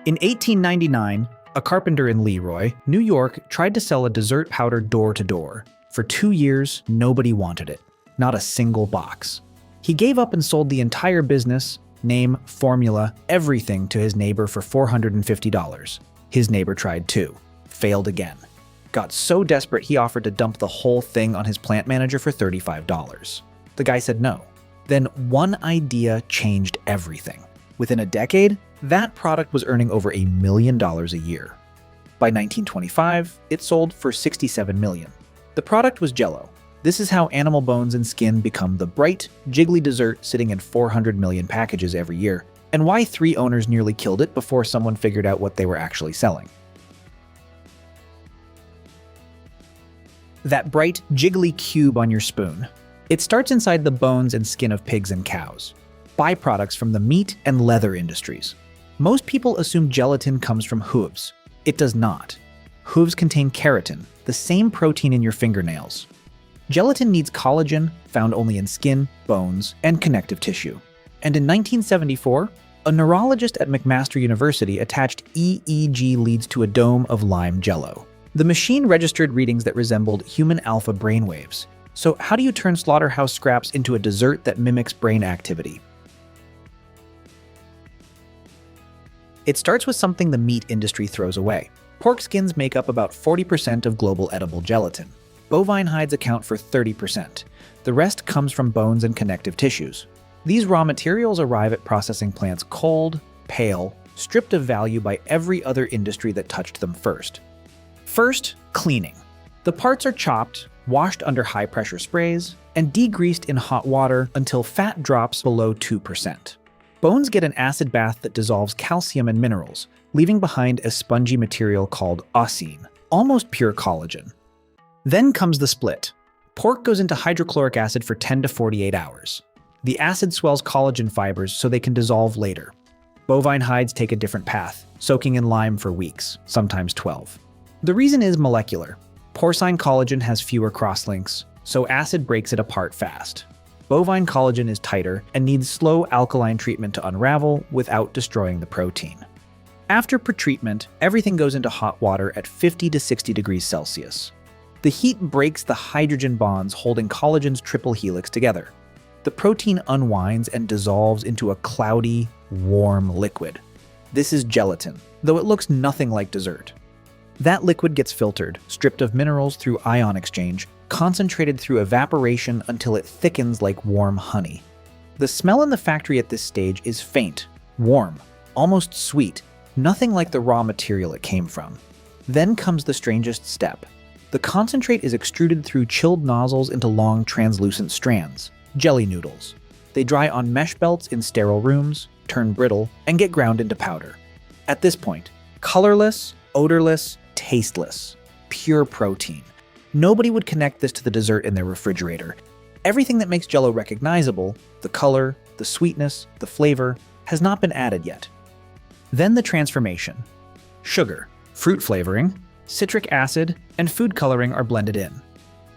In 1899, a carpenter in Leroy, New York, tried to sell a dessert powder door to door. For 2 years, nobody wanted it. Not a single box. He gave up and sold the entire business, name, formula, everything to his neighbor for $450. His neighbor tried too. Failed again. Got so desperate he offered to dump the whole thing on his plant manager for $35. The guy said no. Then one idea changed everything. Within a decade, that product was earning over $1 million a year. By 1925, it sold for $67 million. The product was Jell-O. This is how animal bones and skin become the bright, jiggly dessert sitting in 400 million packages every year, and why 3 owners nearly killed it before someone figured out what they were actually selling. That bright, jiggly cube on your spoon. It starts inside the bones and skin of pigs and cows, byproducts from the meat and leather industries. Most people assume gelatin comes from hooves. It does not. Hooves contain keratin, the same protein in your fingernails. Gelatin needs collagen, found only in skin, bones, and connective tissue. And in 1974, a neurologist at McMaster University attached EEG leads to a dome of lime Jell-O. The machine registered readings that resembled human alpha brainwaves. So how do you turn slaughterhouse scraps into a dessert that mimics brain activity? It starts with something the meat industry throws away. Pork skins make up about 40% of global edible gelatin. Bovine hides account for 30%. The rest comes from bones and connective tissues. These raw materials arrive at processing plants cold, pale, stripped of value by every other industry that touched them first. First, cleaning. The parts are chopped, washed under high-pressure sprays, and degreased in hot water until fat drops below 2%. Bones get an acid bath that dissolves calcium and minerals, leaving behind a spongy material called osine, almost pure collagen. Then comes the split. Pork goes into hydrochloric acid for 10 to 48 hours. The acid swells collagen fibers so they can dissolve later. Bovine hides take a different path, soaking in lime for weeks, sometimes 12. The reason is molecular. Porcine collagen has fewer crosslinks, so acid breaks it apart fast. Bovine collagen is tighter and needs slow alkaline treatment to unravel without destroying the protein. After pretreatment, everything goes into hot water at 50 to 60 degrees Celsius. The heat breaks the hydrogen bonds holding collagen's triple helix together. The protein unwinds and dissolves into a cloudy, warm liquid. This is gelatin, though it looks nothing like dessert. That liquid gets filtered, stripped of minerals through ion exchange, concentrated through evaporation until it thickens like warm honey. The smell in the factory at this stage is faint, warm, almost sweet, nothing like the raw material it came from. Then comes the strangest step. The concentrate is extruded through chilled nozzles into long translucent strands, jelly noodles. They dry on mesh belts in sterile rooms, turn brittle, and get ground into powder. At this point, colorless, odorless, tasteless, pure protein. Nobody would connect this to the dessert in their refrigerator. Everything that makes Jell-O recognizable, the color, the sweetness, the flavor, has not been added yet. Then the transformation. Sugar, fruit flavoring, citric acid, and food coloring are blended in.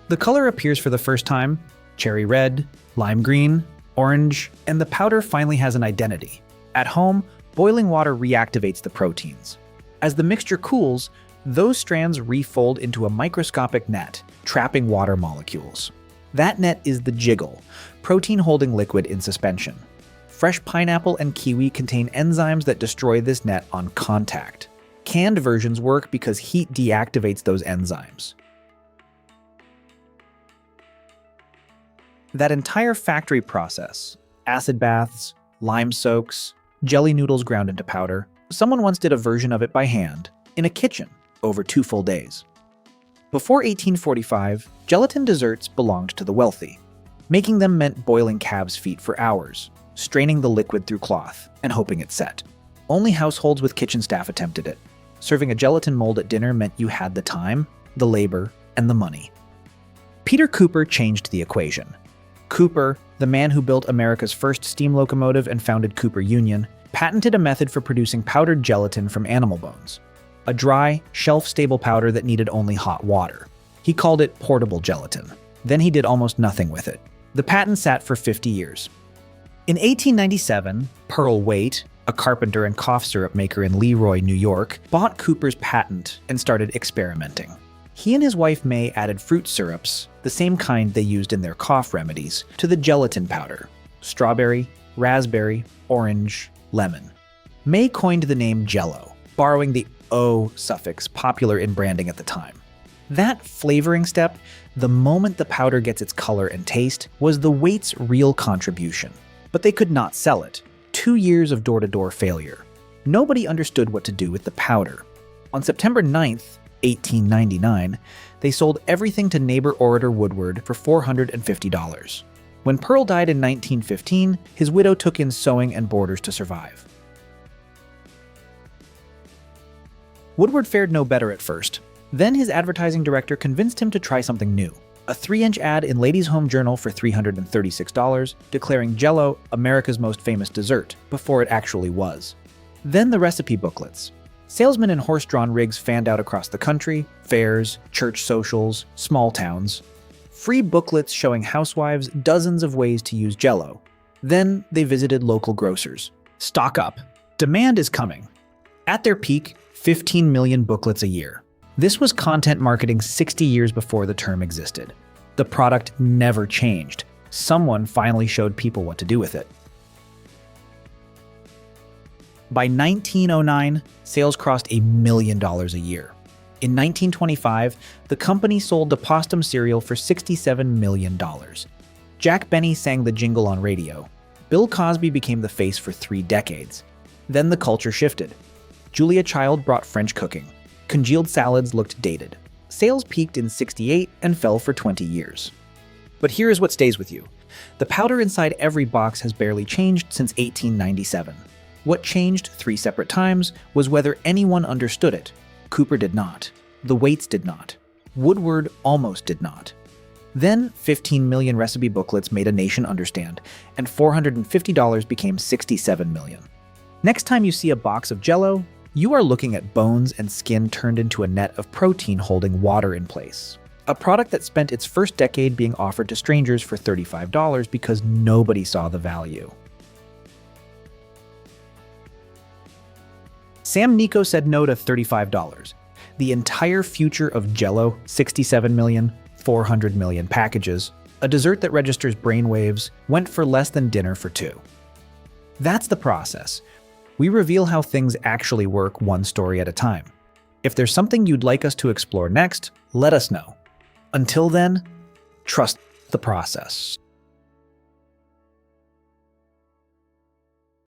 The color appears for the first time, cherry red, lime green, orange, and the powder finally has an identity. At home, boiling water reactivates the proteins. As the mixture cools, those strands refold into a microscopic net, trapping water molecules. That net is the jiggle, protein-holding liquid in suspension. Fresh pineapple and kiwi contain enzymes that destroy this net on contact. Canned versions work because heat deactivates those enzymes. That entire factory process, acid baths, lime soaks, jelly noodles ground into powder, someone once did a version of it by hand, in a kitchen, over 2 full days. Before 1845, gelatin desserts belonged to the wealthy. Making them meant boiling calves' feet for hours, straining the liquid through cloth, and hoping it set. Only households with kitchen staff attempted it. Serving a gelatin mold at dinner meant you had the time, the labor, and the money. Peter Cooper changed the equation. Cooper, the man who built America's first steam locomotive and founded Cooper Union, patented a method for producing powdered gelatin from animal bones. A dry, shelf-stable powder that needed only hot water. He called it portable gelatin. Then he did almost nothing with it. The patent sat for 50 years. In 1897, Pearl Waite, a carpenter and cough syrup maker in Leroy, New York, bought Cooper's patent and started experimenting. He and his wife May added fruit syrups, the same kind they used in their cough remedies, to the gelatin powder: strawberry, raspberry, orange, lemon. May coined the name Jell-O, borrowing the O suffix popular in branding at the time. That flavoring step, the moment the powder gets its color and taste, was the Waite's real contribution. But they could not sell it. 2 years of door-to-door failure. Nobody understood what to do with the powder. On September 9th, 1899, they sold everything to neighbor orator Woodward for $450. When Pearl died in 1915, his widow took in sewing and boarders to survive. Woodward fared no better at first. Then his advertising director convinced him to try something new. A 3-inch ad in Ladies' Home Journal for $336, declaring Jell-O America's most famous dessert, before it actually was. Then the recipe booklets. Salesmen in horse-drawn rigs fanned out across the country, fairs, church socials, small towns. Free booklets showing housewives dozens of ways to use Jell-O. Then they visited local grocers. Stock up. Demand is coming. At their peak, 15 million booklets a year. This was content marketing 60 years before the term existed. The product never changed. Someone finally showed people what to do with it. By 1909, sales crossed $1 million a year. In 1925, the company sold the Postum cereal for $67 million. Jack Benny sang the jingle on radio. Bill Cosby became the face for 3 decades. Then the culture shifted. Julia Child brought French cooking. Congealed salads looked dated. Sales peaked in '68 and fell for 20 years. But here is what stays with you. The powder inside every box has barely changed since 1897. What changed 3 separate times was whether anyone understood it. Cooper did not. The Waites did not. Woodward almost did not. Then 15 million recipe booklets made a nation understand, and $450 became $67 million. Next time you see a box of Jell-O, you are looking at bones and skin turned into a net of protein holding water in place. A product that spent its first decade being offered to strangers for $35 because nobody saw the value. Sam Nico said no to $35. The entire future of Jell-O, 67 million, 400 million packages, a dessert that registers brainwaves, went for less than dinner for 2. That's the process. We reveal how things actually work one story at a time. If there's something you'd like us to explore next, let us know. Until then, trust the process.